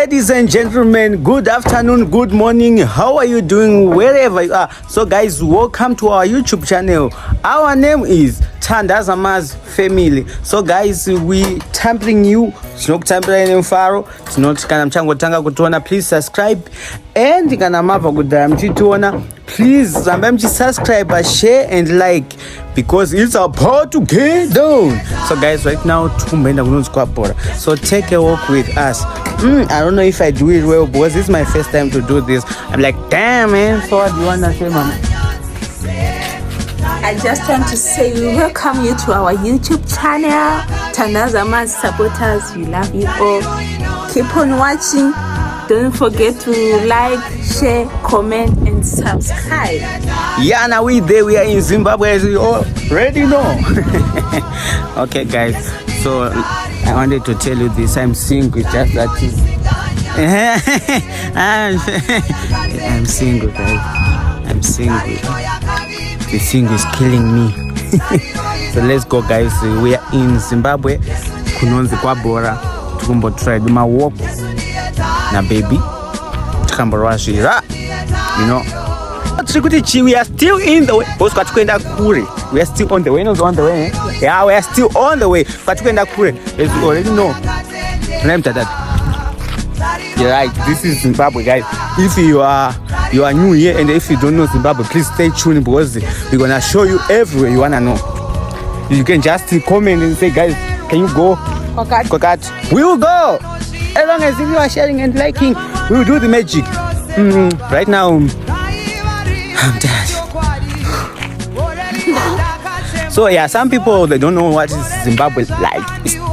Ladies and gentlemen, good afternoon, good morning. How are you doing wherever you are? So guys, welcome to our YouTube channel. Our name is Tandazama's Family. So guys, we tampering you. Tinokutambira nemufaro, tinoti kana muchangotanga kutiona, please subscribe, and kana mabva kudhara muchitiona, please ramba muchisubscribe, share and like, because it's about to get down. So guys, right now tikumboenda kunonzi kwaBhora, so take a walk with us. I don't know if I do it well because this is my first time to do this. I'm like, damn man. So what do you want to say, mama? I just want to say we welcome you to our YouTube channel. Tandazama's supporters, we love you all. Keep on watching. Don't forget to like, share, comment, and subscribe. Yeah, now we there. We are in Zimbabwe, as you already know. Okay, guys. So I wanted to tell you this. I'm single. Just that. I'm single, guys. I'm single. The thing is killing me. So let's go, guys. We are in Zimbabwe. Kunonzi kwaBhora. Tukumbo try do my walk. Na baby. Tikamborashira. You know. We are still in the way. We are still on the way. Not on the way. Yeah, we are still on the way. But you already know. Remember that. You're right. This is Zimbabwe, guys. If you are new here and if you don't know Zimbabwe, please stay tuned because we're gonna show you everywhere you wanna know. You can just comment and say, guys, can you go? Kokat. We will go. As long as if you are sharing and liking, we will do the magic. Right now, I'm tired. So yeah, some people they don't know what is Zimbabwe like.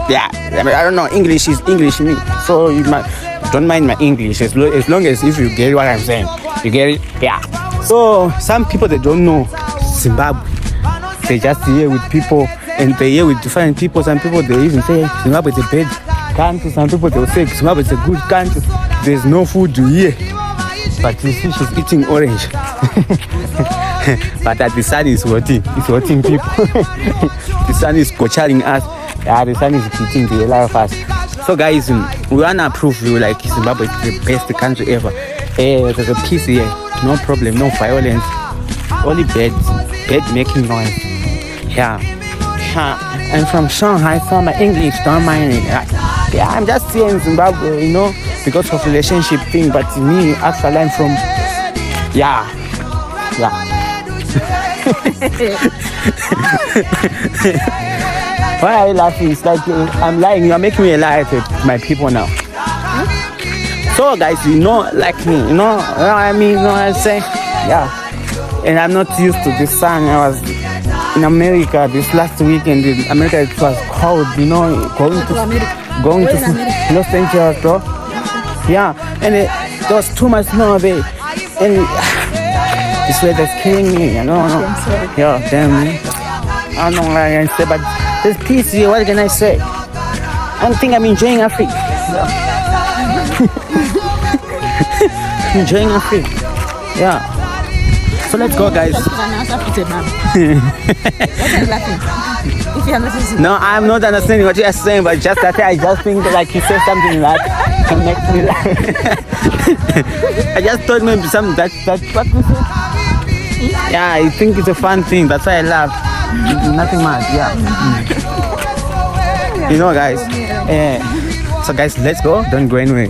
I don't know. English is English me. So you don't mind my English as long as if you get what I'm saying. You get it? Yeah. So some people they don't know Zimbabwe. They just here with people and they here with different people. Some people they even say Zimbabwe is a bad country. Some people they will say Zimbabwe is a good country. There's no food here. But you see she's eating orange. But the sun is hurting. It's hurting people. The sun is scorching us. Yeah, the sun is eating the life of us. So guys, we wanna prove you like Zimbabwe is the best country ever. There's a peace here, no problem, no violence, only bed making noise. Yeah. I'm from Shanghai, so my English don't mind it. Yeah, I'm just here in Zimbabwe, you know, because of relationship thing. But me, actually, I'm from. Yeah. Why are you laughing? It's like I'm lying. You're making me lie to my people now. So guys, you know, like me, you know what I mean? You know what I'm saying? Yeah. And I'm not used to this sun. I was in America this last week, and in America it was cold, you know, going to Los Angeles, bro. Yeah, and it was too much snow there, and this weather's killing me. I don't know. Yeah, damn me. I don't know what I can say, but there's peace here. What can I say? I think I'm enjoying Africa. Yeah. Enjoying Africa. Yeah. So let's go, guys. No, I'm not understanding what you're saying, but just that I just think that like you said something like makes me laugh. I just thought maybe something that's what we said. Yeah, I think it's a fun thing. That's why I laugh. Nothing much. Yeah. You know, guys. So guys, let's go. Don't go anywhere.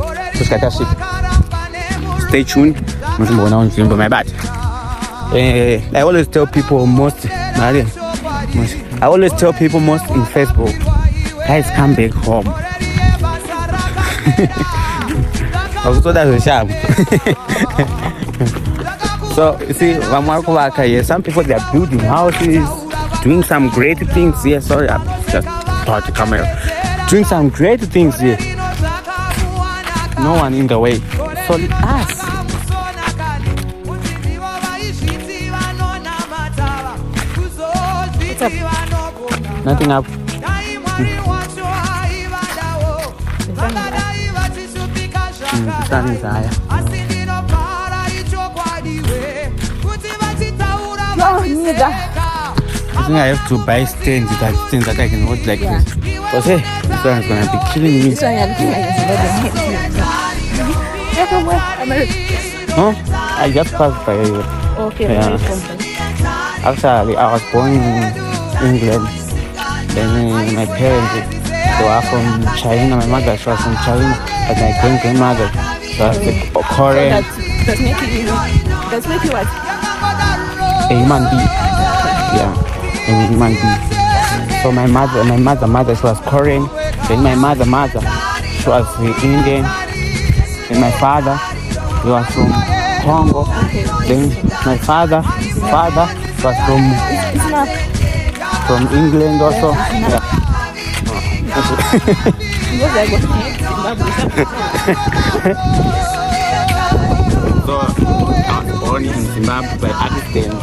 Stay tuned. My bad. I always tell people most in Facebook, guys, come back home. So you see, some people they are building houses, doing some great things here. Sorry, I just thought the camera. Doing some great things here. No one in the way. So us. Nothing up. The sun is higher. I think I have to buy stands that I can hold like this. Because hey, this one is gonna be killing me. This one you're looking like America? No, I just passed by. Okay, Yeah. where are you from then? Actually, I was born in England. Then my parents, they were from China. My mother, she was from China, but my grandmother, she was Korean. That's making you what? A human being. Yeah, a human being. So my mother, she was Korean. Then my mother, she was Indian. Then my father, he was from Congo. Okay. Then my father was It's not. from England also. Yeah. Because I got Zimbabwe. So I was born in Zimbabwe by accident.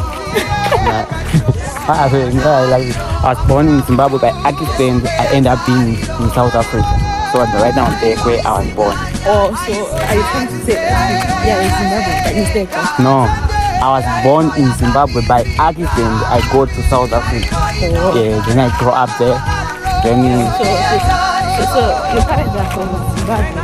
I was born in Zimbabwe by accident. I ended up being in South Africa. So right now I'm there where I was born. Oh, so are you trying to say that it's Zimbabwe by mistake? No, I was born in Zimbabwe by accident. I go to South Africa. Oh. Yeah, then I grow up there. Then So your parents are from Zimbabwe.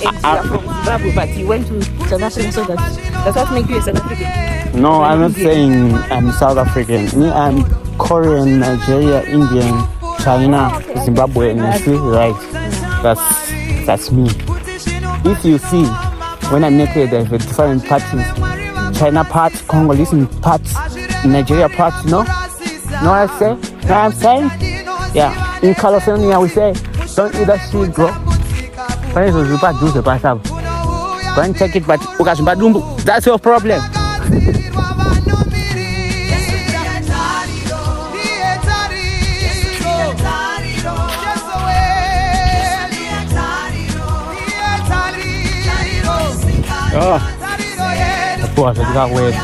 And you are from Zimbabwe, but you went to South Africa, so that's what makes you a South African. no, I'm not saying I'm South African. Me, I'm Korean, Nigeria, Indian, China, Zimbabwe, and you see, right? That's me. If you see, when I'm naked, I have different parties. China part, Congolese part, Nigeria part, you know? Know what I say? Know what I'm saying? Yeah. In California, we say, don't eat that shit, bro. Go and check it, but that's your problem. Oh, of course, I got weird.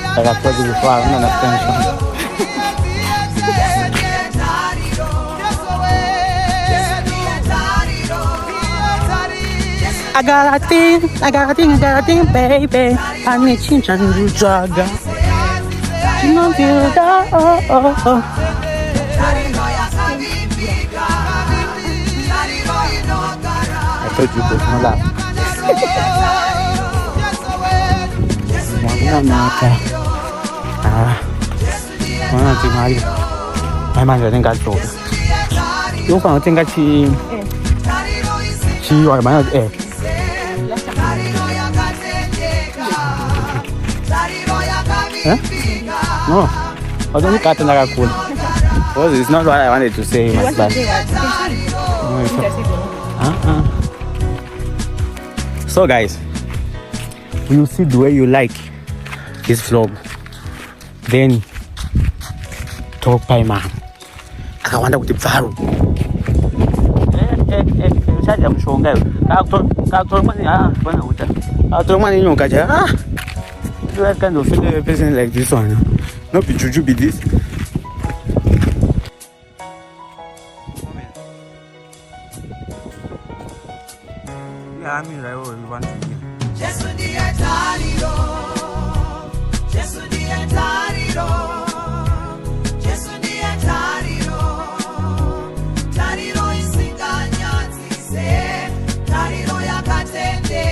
I got told you before, I'm not attention. I got a thing, baby. I need change and you jog. You know, feel that, oh. I told you this, no laugh. My man doesn't got told. You can't think that she or my eh. No, I don't got another cool. Because it's not what I wanted to say in my class. So guys, you see the way you like this vlog, then talk by man. I wonder what the varu. That kind of person like this one. Not be juju be this. Yeah, I mean, I always want to be.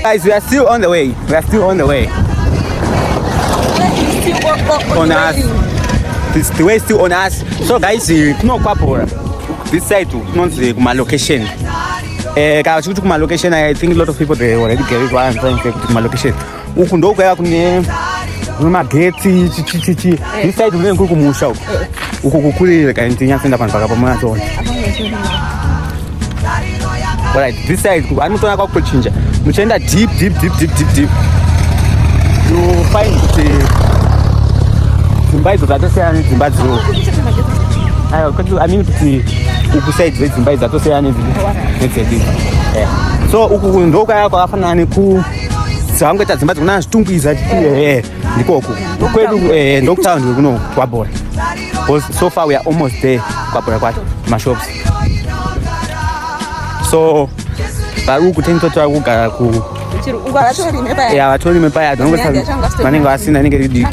Guys, we are still on the way. On us. The way is still on us. So guys, no kwaBhora. This side to not my location. To my location, I think a lot of people they already get it why I'm trying to take to my location. Ukundo kwa kune uma gate chichi. This side to go kumusha. Ukukuli like anything senda panpaka pamoja tu. Alright, this side I'm going to kuchinja. Muchenda deep. You find the Zimbabwe zatosiyana neZimbabwe. Ayo, I mean kuti ukuside zveZimbabwe zatosiyana neZimbabwe. So uku ndo kwakafanana neku dzangoita Zimbabwe kuna zvitumbiza ndiko uku. Kwedu ndokutown kuno kwaBhora. So far we are almost there kwaBhora kwacho mashops. So bari kutenda kuti akugara ku vatori mepaya vanenge vasina nenge ridi.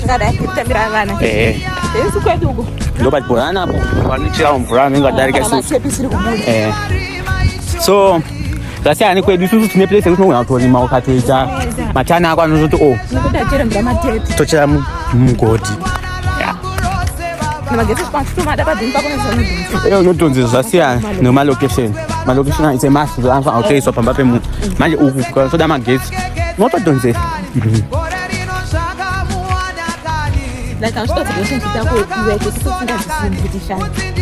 ndoba tibhorana hapo panochira mvura ingadarika so zasiyana kwedu isusu tine place yekuti unogona kutorima ukatoita matani ako anozoti tochera mugodhi unodhonzera zvasiyana nemalocation aise masi anofanira kutoiswa pamba pemunhu manje uku soda magetsi unotodhonzera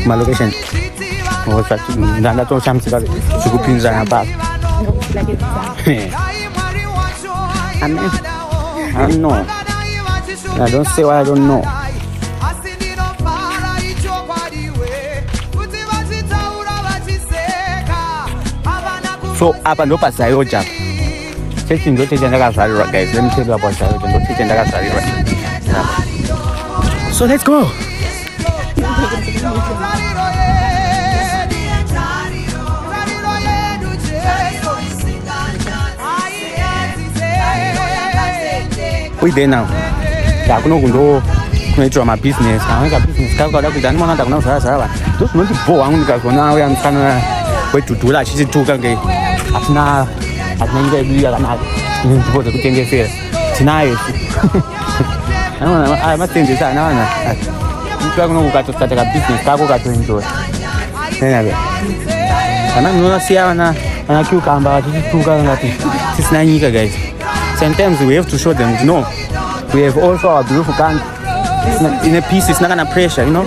malocation ndatoshamsika zvikupinzana papa I don't know. I don't say what I don't know. So apa ndo pasayoja chechi ndo chechi ndakazvarirwa guys. Let me tell you about sayoja. Ndo chechi ndakazvarirwa. So let's go. We there now. Ya kunokundo kunoitwa mabusiness. Anga business kakada kuita ndimona ndakuna zvara. Those not bo wangu ndikazona uya msana wetudula achituka nge. Atina nyika yedu yakanaka. Ndipo dzekutengesera. Tinayo. Ana matendesa ana. Mtu kunokukatosata ka business kako katoenjoy. Nena. Kana munosiya wana cucumber achituka ngati tisina nyika guys. Sometimes we have to show them, no, we have also our beautiful country. In a piece, it's not gonna pressure, you know.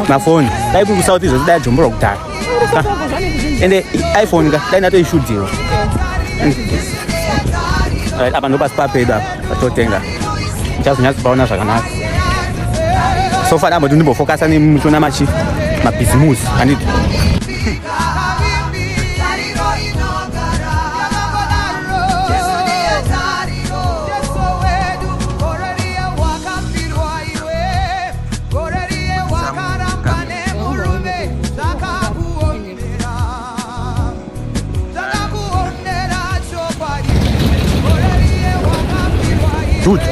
My phone, like we saw this, that jumbo rock tag. And the iPhone, that not a shoot deal. Right, I'm not paid up. I told Tenga. Just not bonus. So far, I'm doing the focus on him to Namachi, my piece moose. I need. Dude,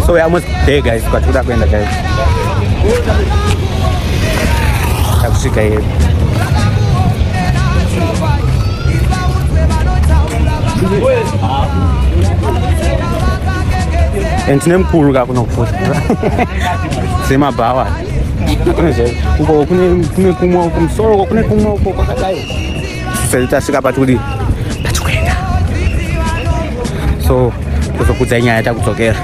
so we're almost there guys, but what happened guys? Takushika hivi. Entine mkuru kakuno kufuta. Sema bawa. Uko kune kumwa kumsoro kune kumwa uko kakadai. Sasa shika patuli. Patukenda. So kuzokudzanya yatakudzokera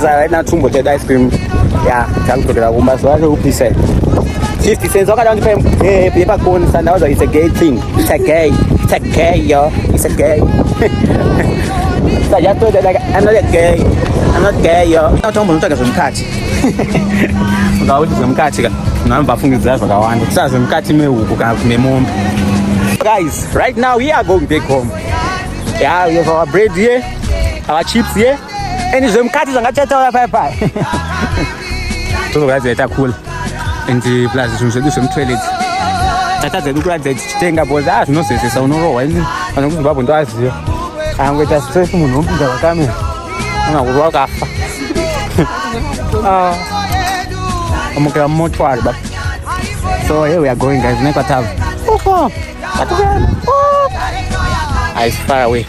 right now tumbo ted ice cream takudzokera kumba so acho upisa 50 cents wakati ndipe paper cone sandawaza it's a gay thing, it's a gay yo, it's a gay. So just told like I'm not gay yo. Utombo notaka zvomukati ukauti zvomukati unambafungidzira zvakawanda sasa zvomukati mehuku kana memombe. Guys, right now we are going back home. Yeah, we have our bread here, our chips here, and it's some cat is on a chat or pie. So guys, it's cool. And the plus we should do some toilets. Tata the look like the thing about that. No sense, so no row. And I'm going to go to us here. I'm going to stress from home. I'm going to walk off. I'm going to more try, but so here we are going, guys. Never have. It's far away.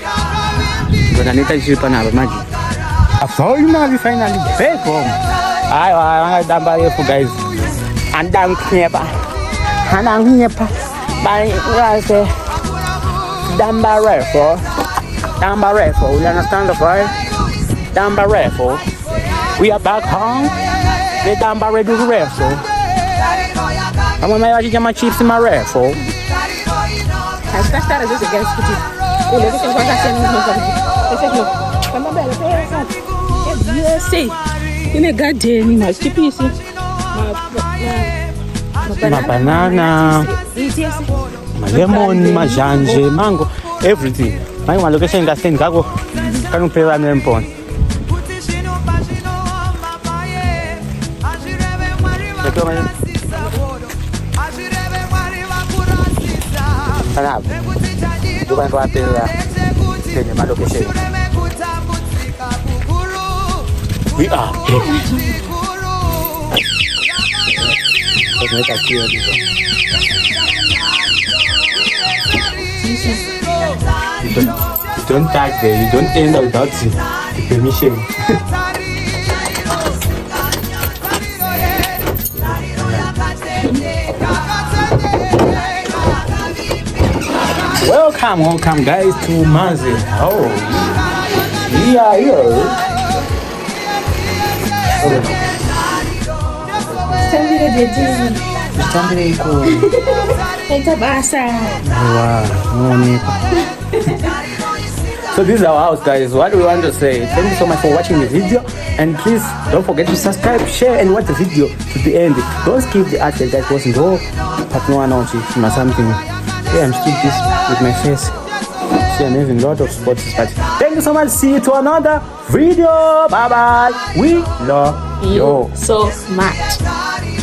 But I need to ship another magic. I saw you now, we finally back home. I done by you guys. And down here, and I'm here. By Damba Raffle. You understand the fire? Damba Raffle. We are back home. The Damba Raffle. I'm going to get my chips in my raffle. As this against the in a garden, my chips, my banana, my lemon, my janje, mango, everything. My location got sent gago. Can't pay one empon. Bukan khawatir lah. Ini malu kesini. We are back. Let's make a clear this one. You don't touch there. You don't enter without the permission. Welcome guys to Mazi house. We are here. So this is our house, guys. What do we want to say? Thank you so much for watching the video, and please don't forget to subscribe, share, and watch the video to the end. Don't skip the ad that wasn't all, but no one else something. Yeah, I'm still busy with my face. See, I'm having a lot of sports, but thank you so much. See you to another video. Bye bye. We love you so much.